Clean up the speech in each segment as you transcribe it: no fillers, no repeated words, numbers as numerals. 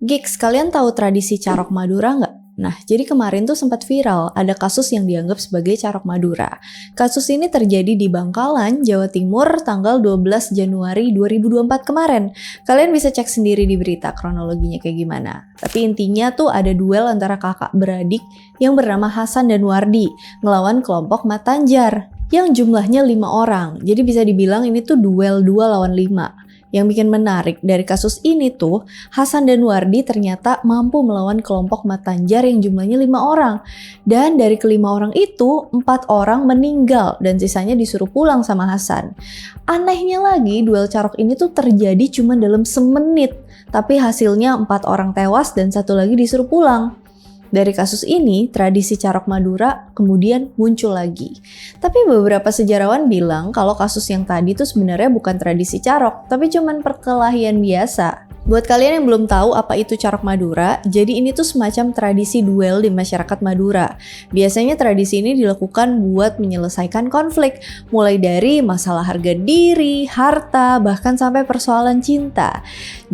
Gigs, kalian tahu tradisi Carok Madura nggak? Nah, jadi kemarin tuh sempat viral, ada kasus yang dianggap sebagai Carok Madura. Kasus ini terjadi di Bangkalan, Jawa Timur, tanggal 12 Januari 2024 kemarin. Kalian bisa cek sendiri di berita kronologinya kayak gimana. Tapi intinya tuh ada duel antara kakak beradik yang bernama Hasan dan Wardi, ngelawan kelompok Matanjar, yang jumlahnya 5 orang. Jadi bisa dibilang ini tuh duel 2 lawan 5. Yang bikin menarik dari kasus ini tuh, Hasan dan Wardi ternyata mampu melawan kelompok Matanjar yang jumlahnya 5 orang. Dan dari kelima orang itu, 4 orang meninggal dan sisanya disuruh pulang sama Hasan. Anehnya lagi, duel carok ini tuh terjadi cuma dalam semenit. Tapi hasilnya 4 orang tewas dan 1 lagi disuruh pulang. Dari kasus ini, tradisi Carok Madura kemudian muncul lagi. Tapi beberapa sejarawan bilang kalau kasus yang tadi tuh sebenarnya bukan tradisi carok, tapi cuman perkelahian biasa. Buat kalian yang belum tahu apa itu Carok Madura, jadi ini tuh semacam tradisi duel di masyarakat Madura. Biasanya tradisi ini dilakukan buat menyelesaikan konflik, mulai dari masalah harga diri, harta, bahkan sampai persoalan cinta.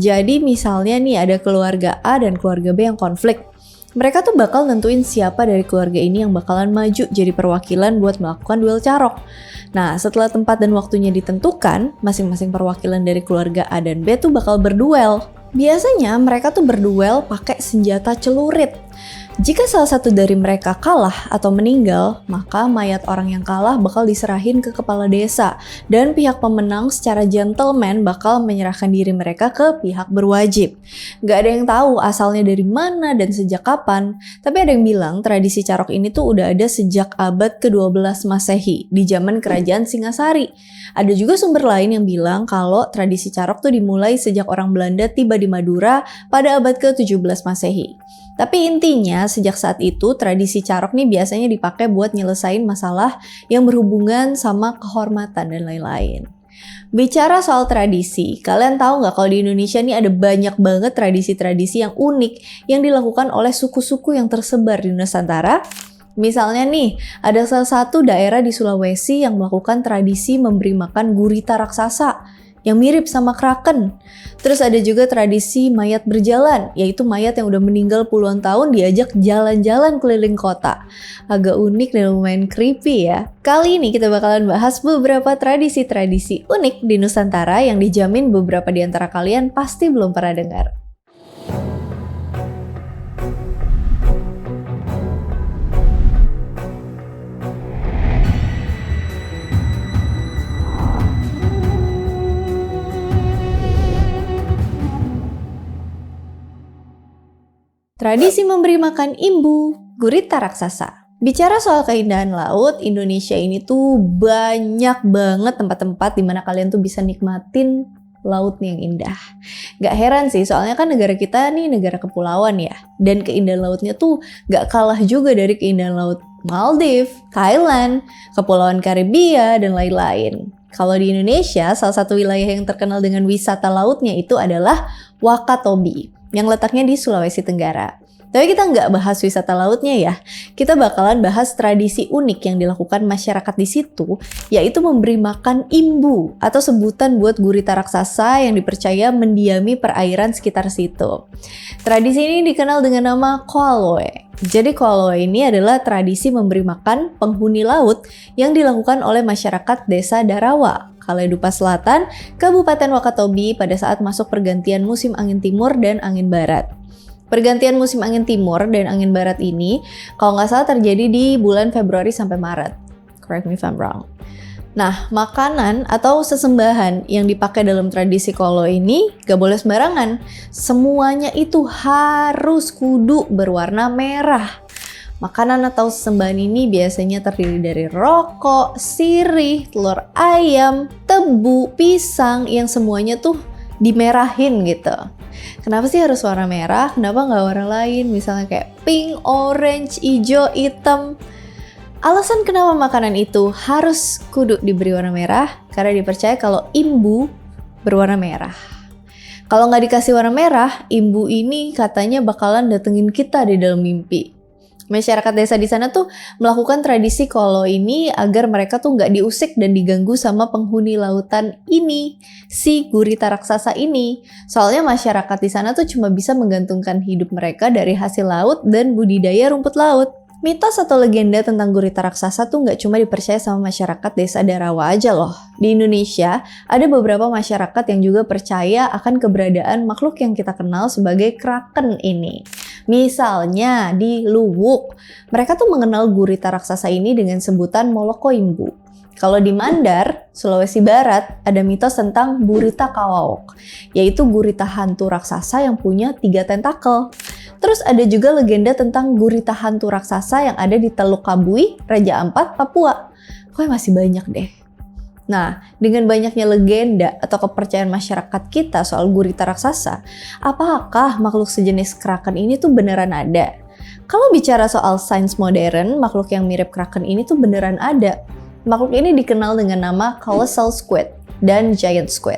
Jadi misalnya nih ada keluarga A dan keluarga B yang konflik. Mereka tuh bakal nentuin siapa dari keluarga ini yang bakalan maju jadi perwakilan buat melakukan duel carok. Nah, setelah tempat dan waktunya ditentukan, masing-masing perwakilan dari keluarga A dan B tuh bakal berduel. Biasanya mereka tuh berduel pakai senjata celurit. Jika salah satu dari mereka kalah atau meninggal, maka mayat orang yang kalah bakal diserahin ke kepala desa dan pihak pemenang secara gentleman bakal menyerahkan diri mereka ke pihak berwajib. Gak ada yang tahu asalnya dari mana dan sejak kapan, tapi ada yang bilang tradisi carok ini tuh udah ada sejak abad ke-12 Masehi di zaman kerajaan Singasari. Ada juga sumber lain yang bilang kalau tradisi carok tuh dimulai sejak orang Belanda tiba di Madura pada abad ke-17 Masehi. Tapi intinya sejak saat itu tradisi carok nih biasanya dipakai buat nyelesain masalah yang berhubungan sama kehormatan dan lain-lain. Bicara soal tradisi, kalian tahu nggak kalau di Indonesia nih ada banyak banget tradisi-tradisi yang unik yang dilakukan oleh suku-suku yang tersebar di Nusantara? Misalnya nih, ada salah satu daerah di Sulawesi yang melakukan tradisi memberi makan gurita raksasa yang mirip sama kraken. Terus ada juga tradisi mayat berjalan, yaitu mayat yang udah meninggal puluhan tahun diajak jalan-jalan keliling kota. Agak unik dan lumayan creepy ya. Kali ini kita bakalan bahas beberapa tradisi-tradisi unik di Nusantara yang dijamin beberapa di antara kalian pasti belum pernah dengar. Tradisi memberi makan imbu, gurita raksasa. Bicara soal keindahan laut, Indonesia ini tuh banyak banget tempat-tempat di mana kalian tuh bisa nikmatin lautnya yang indah. Gak heran sih, soalnya kan negara kita nih negara kepulauan ya. Dan keindahan lautnya tuh gak kalah juga dari keindahan laut Maldives, Thailand, Kepulauan Karibia, dan lain-lain. Kalau di Indonesia, salah satu wilayah yang terkenal dengan wisata lautnya itu adalah Wakatobi, yang letaknya di Sulawesi Tenggara. Tapi kita nggak bahas wisata lautnya ya. Kita bakalan bahas tradisi unik yang dilakukan masyarakat di situ, yaitu memberi makan imbu atau sebutan buat gurita raksasa yang dipercaya mendiami perairan sekitar situ. Tradisi ini dikenal dengan nama Koaloe. Jadi Koaloe ini adalah tradisi memberi makan penghuni laut yang dilakukan oleh masyarakat desa Darawa, Kaledupa Selatan, Kabupaten Wakatobi pada saat masuk pergantian musim angin timur dan angin barat. Pergantian musim angin timur dan angin barat ini kalau nggak salah terjadi di bulan Februari sampai Maret. Correct me if I'm wrong. Nah, makanan atau sesembahan yang dipakai dalam tradisi Koaloe ini gak boleh sembarangan. Semuanya itu harus kudu berwarna merah. Makanan atau sesembahan ini biasanya terdiri dari rokok, sirih, telur ayam, tebu, pisang yang semuanya tuh dimerahin gitu. Kenapa sih harus warna merah? Kenapa nggak warna lain? Misalnya kayak pink, orange, hijau, hitam. Alasan kenapa makanan itu harus kudu diberi warna merah? Karena dipercaya kalau imbu berwarna merah. Kalau nggak dikasih warna merah, imbu ini katanya bakalan datengin kita di dalam mimpi. Masyarakat desa di sana tuh melakukan tradisi kolo ini agar mereka tuh nggak diusik dan diganggu sama penghuni lautan ini, si gurita raksasa ini. Soalnya masyarakat di sana tuh cuma bisa menggantungkan hidup mereka dari hasil laut dan budidaya rumput laut. Mitos atau legenda tentang gurita raksasa tuh nggak cuma dipercaya sama masyarakat desa Darawa aja loh. Di Indonesia, ada beberapa masyarakat yang juga percaya akan keberadaan makhluk yang kita kenal sebagai kraken ini. Misalnya di Luwuk, mereka tuh mengenal gurita raksasa ini dengan sebutan Molokoimbu. Kalau di Mandar, Sulawesi Barat, ada mitos tentang Burita Kawaok, yaitu gurita hantu raksasa yang punya 3 tentakel. Terus ada juga legenda tentang gurita hantu raksasa yang ada di Teluk Kabui, Raja Ampat, Papua. Kok masih banyak deh. Nah, dengan banyaknya legenda atau kepercayaan masyarakat kita soal gurita raksasa, apakah makhluk sejenis kraken ini tuh beneran ada? Kalau bicara soal sains modern, makhluk yang mirip kraken ini tuh beneran ada. Makhluk ini dikenal dengan nama colossal squid dan giant squid.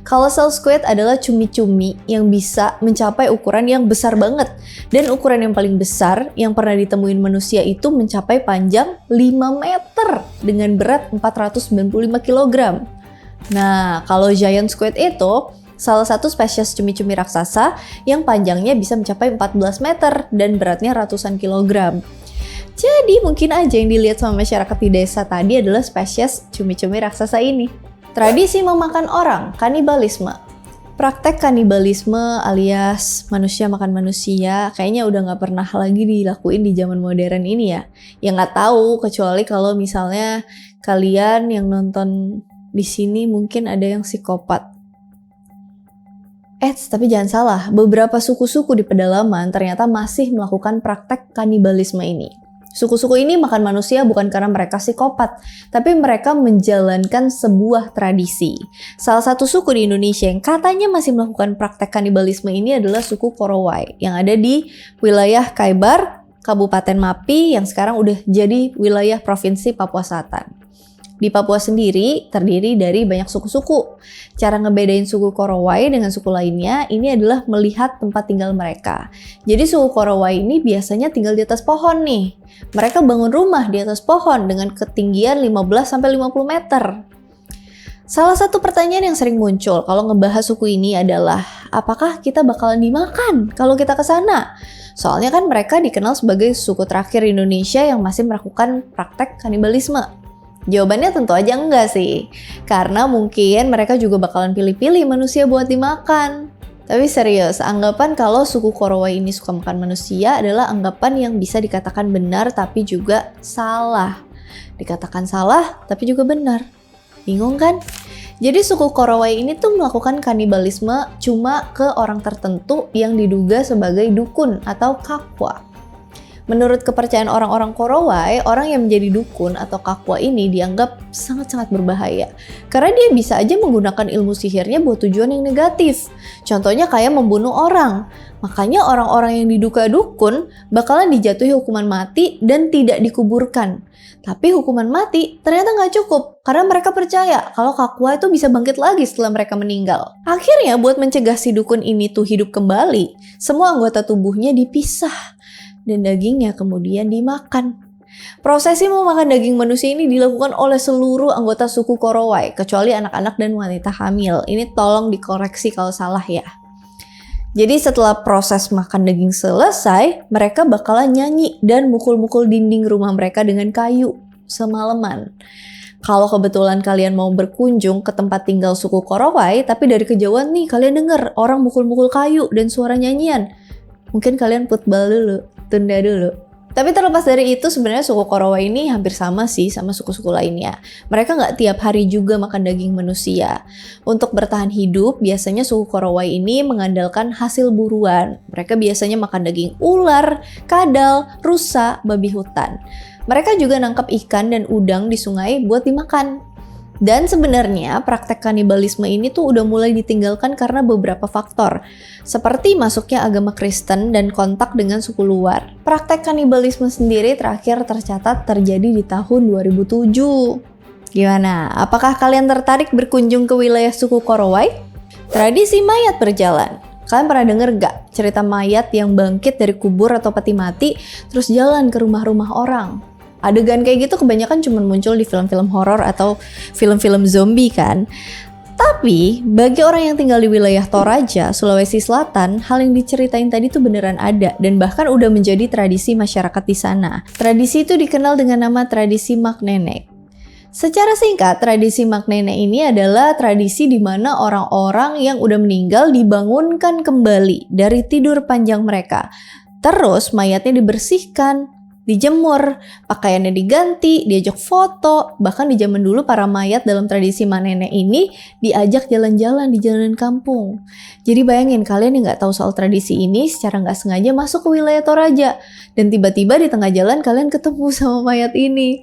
Colossal squid adalah cumi-cumi yang bisa mencapai ukuran yang besar banget. Dan ukuran yang paling besar yang pernah ditemuin manusia itu mencapai panjang 5 meter dengan berat 495 kg. Nah, kalau giant squid itu salah satu spesies cumi-cumi raksasa yang panjangnya bisa mencapai 14 meter dan beratnya ratusan kilogram. Jadi mungkin aja yang dilihat sama masyarakat di desa tadi adalah spesies cumi-cumi raksasa ini. Tradisi memakan orang, kanibalisme. Praktek kanibalisme alias manusia makan manusia kayaknya udah nggak pernah lagi dilakuin di zaman modern ini ya. Ya nggak tahu kecuali kalau misalnya kalian yang nonton di sini mungkin ada yang psikopat. Tapi jangan salah, beberapa suku-suku di pedalaman ternyata masih melakukan praktek kanibalisme ini. Suku-suku ini makan manusia bukan karena mereka psikopat, tapi mereka menjalankan sebuah tradisi. Salah satu suku di Indonesia yang katanya masih melakukan praktek kanibalisme ini adalah suku Korowai, yang ada di wilayah Kaibar, Kabupaten Mapi, yang sekarang udah jadi wilayah Provinsi Papua Selatan. Di Papua sendiri terdiri dari banyak suku-suku. Cara ngebedain suku Korowai dengan suku lainnya ini adalah melihat tempat tinggal mereka. Jadi suku Korowai ini biasanya tinggal di atas pohon nih. Mereka bangun rumah di atas pohon dengan ketinggian 15-50 meter. Salah satu pertanyaan yang sering muncul kalau ngebahas suku ini adalah, apakah kita bakalan dimakan kalau kita ke sana? Soalnya kan mereka dikenal sebagai suku terakhir Indonesia yang masih melakukan praktek kanibalisme. Jawabannya tentu aja enggak sih, karena mungkin mereka juga bakalan pilih-pilih manusia buat dimakan. Tapi serius, anggapan kalau suku Korowai ini suka makan manusia adalah anggapan yang bisa dikatakan benar tapi juga salah. Dikatakan salah tapi juga benar. Bingung kan? Jadi suku Korowai ini tuh melakukan kanibalisme cuma ke orang tertentu yang diduga sebagai dukun atau kakwa. Menurut kepercayaan orang-orang Korowai, orang yang menjadi dukun atau kakwa ini dianggap sangat-sangat berbahaya. Karena dia bisa aja menggunakan ilmu sihirnya buat tujuan yang negatif. Contohnya kayak membunuh orang. Makanya orang-orang yang diduga dukun bakalan dijatuhi hukuman mati dan tidak dikuburkan. Tapi hukuman mati ternyata nggak cukup. Karena mereka percaya kalau kakwa itu bisa bangkit lagi setelah mereka meninggal. Akhirnya buat mencegah si dukun ini tuh hidup kembali, semua anggota tubuhnya dipisah. Dan dagingnya kemudian dimakan. Prosesi memakan daging manusia ini dilakukan oleh seluruh anggota suku Korowai, kecuali anak-anak dan wanita hamil. Ini tolong dikoreksi kalau salah ya. Jadi setelah proses makan daging selesai, mereka bakalan nyanyi dan mukul-mukul dinding rumah mereka dengan kayu semalaman. Kalau kebetulan kalian mau berkunjung ke tempat tinggal suku Korowai, tapi dari kejauhan nih kalian denger orang mukul-mukul kayu dan suara nyanyian, mungkin kalian putbal dulu. Tunda dulu. Tapi terlepas dari itu sebenarnya suku Korowai ini hampir sama sih sama suku-suku lainnya. Mereka nggak tiap hari juga makan daging manusia. Untuk bertahan hidup, biasanya suku Korowai ini mengandalkan hasil buruan. Mereka biasanya makan daging ular, kadal, rusa, babi hutan. Mereka juga nangkap ikan dan udang di sungai buat dimakan. Dan sebenarnya praktek kanibalisme ini tuh udah mulai ditinggalkan karena beberapa faktor. Seperti masuknya agama Kristen dan kontak dengan suku luar. Praktek kanibalisme sendiri terakhir tercatat terjadi di tahun 2007. Gimana? Apakah kalian tertarik berkunjung ke wilayah suku Korowai? Tradisi mayat berjalan. Kalian pernah denger gak cerita mayat yang bangkit dari kubur atau peti mati terus jalan ke rumah-rumah orang? Adegan kayak gitu kebanyakan cuma muncul di film-film horor atau film-film zombie kan. Tapi bagi orang yang tinggal di wilayah Toraja, Sulawesi Selatan, hal yang diceritain tadi tuh beneran ada dan bahkan udah menjadi tradisi masyarakat di sana. Tradisi itu dikenal dengan nama tradisi Mak Nenek. Secara singkat, tradisi Mak Nenek ini adalah tradisi di mana orang-orang yang udah meninggal dibangunkan kembali dari tidur panjang mereka. Terus mayatnya dibersihkan, dijemur, pakaiannya diganti, diajak foto. Bahkan di zaman dulu para mayat dalam tradisi Mak Nenek ini diajak jalan-jalan di jalanan kampung. Jadi bayangin kalian yang gak tahu soal tradisi ini secara gak sengaja masuk ke wilayah Toraja. Dan tiba-tiba di tengah jalan kalian ketemu sama mayat ini.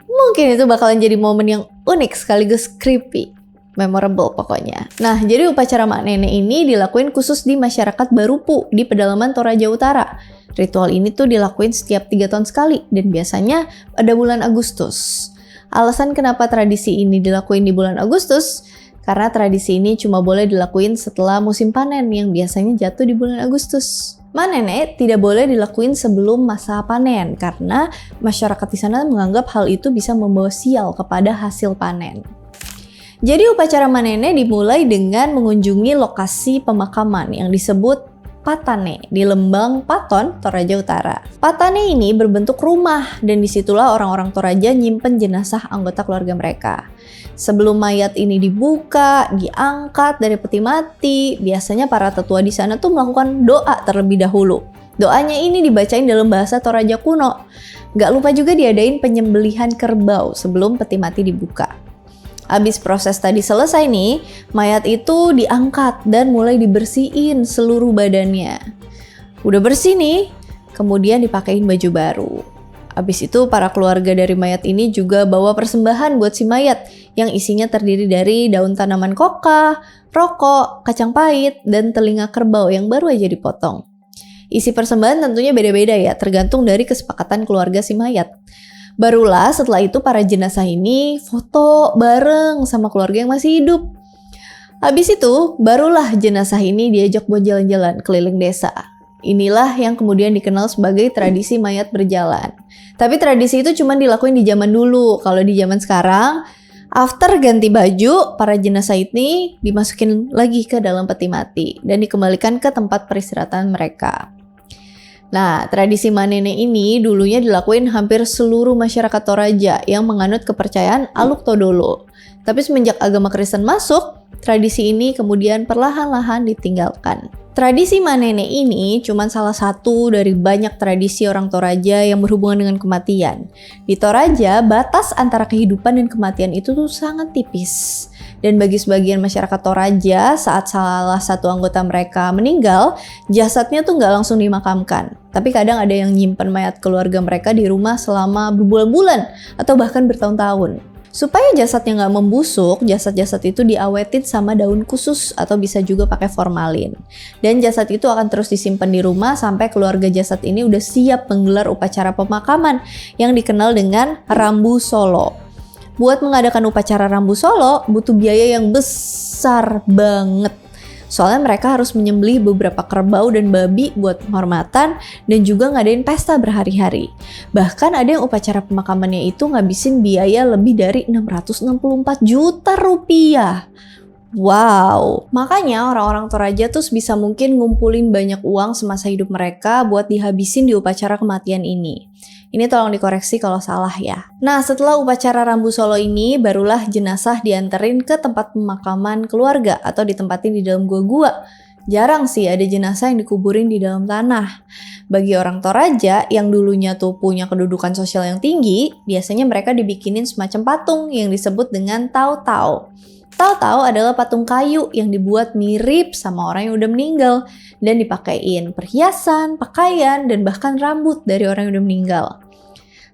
Mungkin itu bakalan jadi momen yang unik sekaligus creepy. Memorable pokoknya. Nah, jadi upacara Mak Nenek ini dilakuin khusus di masyarakat Barupu di pedalaman Toraja Utara. Ritual ini tuh dilakuin setiap 3 tahun sekali dan biasanya pada bulan Agustus. Alasan kenapa tradisi ini dilakuin di bulan Agustus? Karena tradisi ini cuma boleh dilakuin setelah musim panen yang biasanya jatuh di bulan Agustus. Mak Nenek tidak boleh dilakuin sebelum masa panen karena masyarakat di sana menganggap hal itu bisa membawa sial kepada hasil panen. Jadi upacara Mak Nenek dimulai dengan mengunjungi lokasi pemakaman yang disebut Patane di Lembang Paton, Toraja Utara. Patane ini berbentuk rumah dan disitulah orang-orang Toraja nyimpen jenazah anggota keluarga mereka. Sebelum mayat ini dibuka, diangkat dari peti mati, biasanya para tetua di sana tuh melakukan doa terlebih dahulu. Doanya ini dibacain dalam bahasa Toraja kuno. Gak lupa juga diadain penyembelihan kerbau sebelum peti mati dibuka. Abis proses tadi selesai nih, mayat itu diangkat dan mulai dibersihin seluruh badannya. Udah bersih nih, kemudian dipakein baju baru. Abis itu para keluarga dari mayat ini juga bawa persembahan buat si mayat yang isinya terdiri dari daun tanaman koka, rokok, kacang pahit, dan telinga kerbau yang baru aja dipotong. Isi persembahan tentunya beda-beda ya, tergantung dari kesepakatan keluarga si mayat. Barulah setelah itu para jenazah ini foto bareng sama keluarga yang masih hidup. Habis itu barulah jenazah ini diajak buat jalan-jalan keliling desa. Inilah yang kemudian dikenal sebagai tradisi mayat berjalan. Tapi tradisi itu cuma dilakuin di zaman dulu. Kalau di zaman sekarang, after ganti baju, para jenazah ini dimasukin lagi ke dalam peti mati dan dikembalikan ke tempat peristirahatan mereka. Nah, tradisi Mak Nenek ini dulunya dilakuin hampir seluruh masyarakat Toraja yang menganut kepercayaan Aluk Todolo. Tapi semenjak agama Kristen masuk, tradisi ini kemudian perlahan-lahan ditinggalkan. Tradisi Mak Nenek ini cuma salah satu dari banyak tradisi orang Toraja yang berhubungan dengan kematian. Di Toraja, batas antara kehidupan dan kematian itu tuh sangat tipis. Dan bagi sebagian masyarakat Toraja, saat salah satu anggota mereka meninggal, jasadnya tuh nggak langsung dimakamkan. Tapi kadang ada yang nyimpen mayat keluarga mereka di rumah selama berbulan-bulan atau bahkan bertahun-tahun. Supaya jasadnya nggak membusuk, jasad-jasad itu diawetin sama daun khusus atau bisa juga pakai formalin. Dan jasad itu akan terus disimpan di rumah sampai keluarga jasad ini udah siap menggelar upacara pemakaman yang dikenal dengan Rambu Solo. Buat mengadakan upacara Rambu Solo butuh biaya yang besar banget. Soalnya mereka harus menyembelih beberapa kerbau dan babi buat penghormatan dan juga ngadain pesta berhari-hari. Bahkan ada yang upacara pemakamannya itu ngabisin biaya lebih dari 664 juta rupiah. Wow, makanya orang-orang Toraja tuh bisa mungkin ngumpulin banyak uang semasa hidup mereka buat dihabisin di upacara kematian ini. Ini tolong dikoreksi kalau salah ya. Nah, setelah upacara Rambu Solo ini, barulah jenazah dianterin ke tempat pemakaman keluarga atau ditempatin di dalam gua-gua. Jarang sih ada jenazah yang dikuburin di dalam tanah. Bagi orang Toraja yang dulunya tuh punya kedudukan sosial yang tinggi, biasanya mereka dibikinin semacam patung yang disebut dengan tau-tau. Tau-tau adalah patung kayu yang dibuat mirip sama orang yang udah meninggal dan dipakein perhiasan, pakaian, dan bahkan rambut dari orang yang udah meninggal.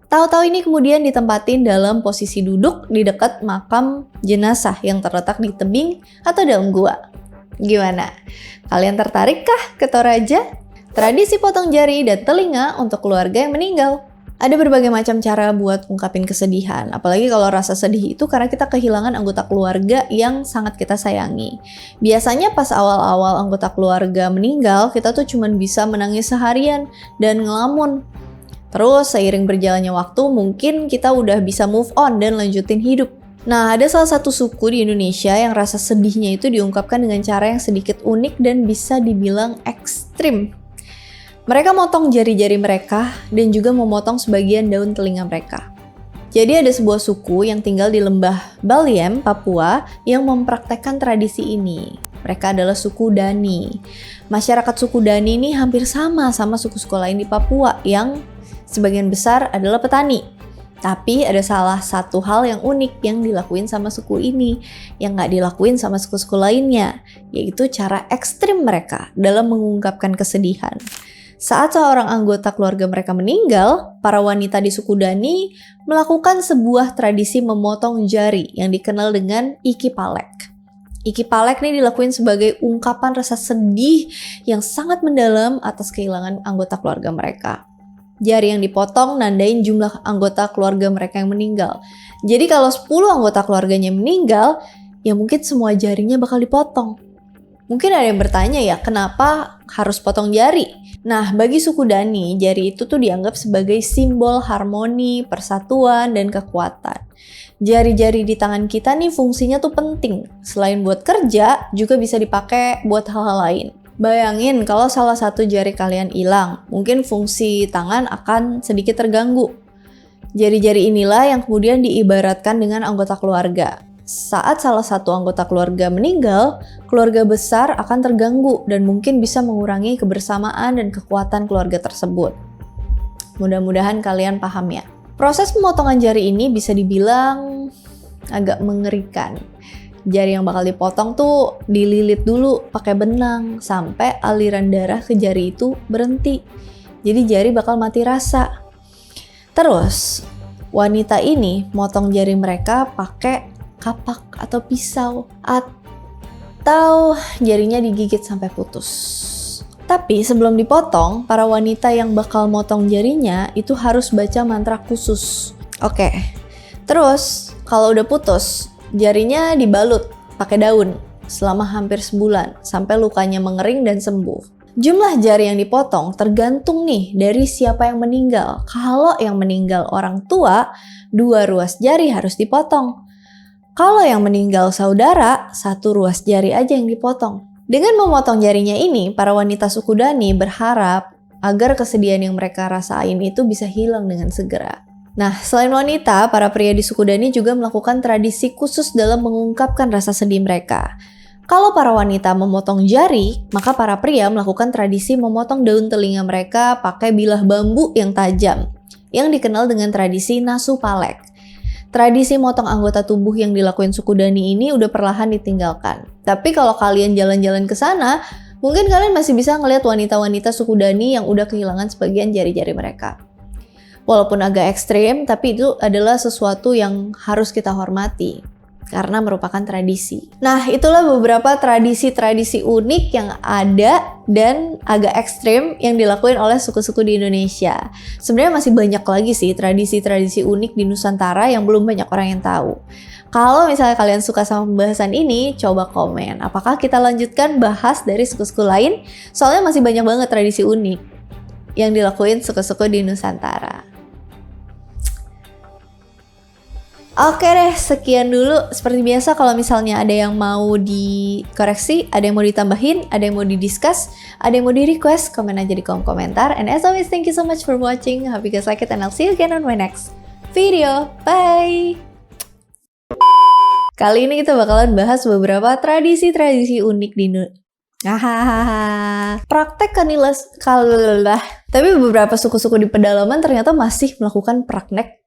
Tau-tau ini kemudian ditempatin dalam posisi duduk di dekat makam jenazah yang terletak di tebing atau dalam gua. Gimana? Kalian tertarik kah ke Toraja? Tradisi potong jari dan telinga untuk keluarga yang meninggal. Ada berbagai macam cara buat ungkapin kesedihan, apalagi kalau rasa sedih itu karena kita kehilangan anggota keluarga yang sangat kita sayangi. Biasanya pas awal-awal anggota keluarga meninggal, kita tuh cuman bisa menangis seharian dan ngelamun. Terus seiring berjalannya waktu, mungkin kita udah bisa move on dan lanjutin hidup. Nah, ada salah satu suku di Indonesia yang rasa sedihnya itu diungkapkan dengan cara yang sedikit unik dan bisa dibilang ekstrim. Mereka motong jari-jari mereka dan juga memotong sebagian daun telinga mereka. Jadi ada sebuah suku yang tinggal di lembah Baliem, Papua yang mempraktekkan tradisi ini. Mereka adalah suku Dani. Masyarakat suku Dani ini hampir sama suku-suku lain di Papua yang sebagian besar adalah petani. Tapi ada salah satu hal yang unik yang dilakuin sama suku ini, yang nggak dilakuin sama suku-suku lainnya, yaitu cara ekstrim mereka dalam mengungkapkan kesedihan. Saat seorang anggota keluarga mereka meninggal, para wanita di suku Dani melakukan sebuah tradisi memotong jari yang dikenal dengan ikipalek. Ikipalek ini dilakuin sebagai ungkapan rasa sedih yang sangat mendalam atas kehilangan anggota keluarga mereka. Jari yang dipotong nandain jumlah anggota keluarga mereka yang meninggal. Jadi kalau 10 anggota keluarganya meninggal, ya mungkin semua jarinya bakal dipotong. Mungkin ada yang bertanya ya, kenapa harus potong jari? Nah, bagi suku Dani, jari itu tuh dianggap sebagai simbol harmoni, persatuan, dan kekuatan. Jari-jari di tangan kita nih fungsinya tuh penting. Selain buat kerja, juga bisa dipakai buat hal-hal lain. Bayangin kalau salah satu jari kalian hilang, mungkin fungsi tangan akan sedikit terganggu. Jari-jari inilah yang kemudian diibaratkan dengan anggota keluarga. Saat salah satu anggota keluarga meninggal, keluarga besar akan terganggu dan mungkin bisa mengurangi kebersamaan dan kekuatan keluarga tersebut. Mudah-mudahan kalian paham ya. Proses pemotongan jari ini bisa dibilang agak mengerikan. Jari yang bakal dipotong tuh dililit dulu pakai benang sampai aliran darah ke jari itu berhenti. Jadi jari bakal mati rasa. Terus, wanita ini motong jari mereka pakai kapak atau pisau atau jarinya digigit sampai putus. Tapi sebelum dipotong, para wanita yang bakal motong jarinya itu harus baca mantra khusus. Oke. Terus kalau udah putus, jarinya dibalut pakai daun selama hampir sebulan sampai lukanya mengering dan sembuh. Jumlah jari yang dipotong tergantung nih dari siapa yang meninggal. Kalau yang meninggal orang tua, 2 ruas jari harus dipotong. Kalau yang meninggal saudara, 1 ruas jari aja yang dipotong. Dengan memotong jarinya ini, para wanita suku Dani berharap agar kesedihan yang mereka rasain itu bisa hilang dengan segera. Nah, selain wanita, para pria di suku Dani juga melakukan tradisi khusus dalam mengungkapkan rasa sedih mereka. Kalau para wanita memotong jari, maka para pria melakukan tradisi memotong daun telinga mereka pakai bilah bambu yang tajam, yang dikenal dengan tradisi nasupalek. Tradisi motong anggota tubuh yang dilakuin suku Dani ini udah perlahan ditinggalkan. Tapi kalau kalian jalan-jalan ke sana, mungkin kalian masih bisa ngelihat wanita-wanita suku Dani yang udah kehilangan sebagian jari-jari mereka. Walaupun agak ekstrem, tapi itu adalah sesuatu yang harus kita hormati karena merupakan tradisi. Nah, itulah beberapa tradisi-tradisi unik yang ada dan agak ekstrem yang dilakuin oleh suku-suku di Indonesia. Sebenarnya masih banyak lagi sih tradisi-tradisi unik di Nusantara yang belum banyak orang yang tahu. Kalau misalnya kalian suka sama pembahasan ini, coba komen. Apakah kita lanjutkan bahas dari suku-suku lain? Soalnya masih banyak banget tradisi unik yang dilakuin suku-suku di Nusantara. Oke deh, sekian dulu. Seperti biasa kalau misalnya ada yang mau dikoreksi, ada yang mau ditambahin, ada yang mau didiscuss, ada yang mau di-request, komen aja di kolom komentar. And as always, thank you so much for watching. Hope you guys like it and I'll see you again on my next video. Bye! Kali ini kita bakalan bahas beberapa tradisi-tradisi unik di praktek kanilas kalalah. Tapi beberapa suku-suku di pedalaman ternyata masih melakukan praktek.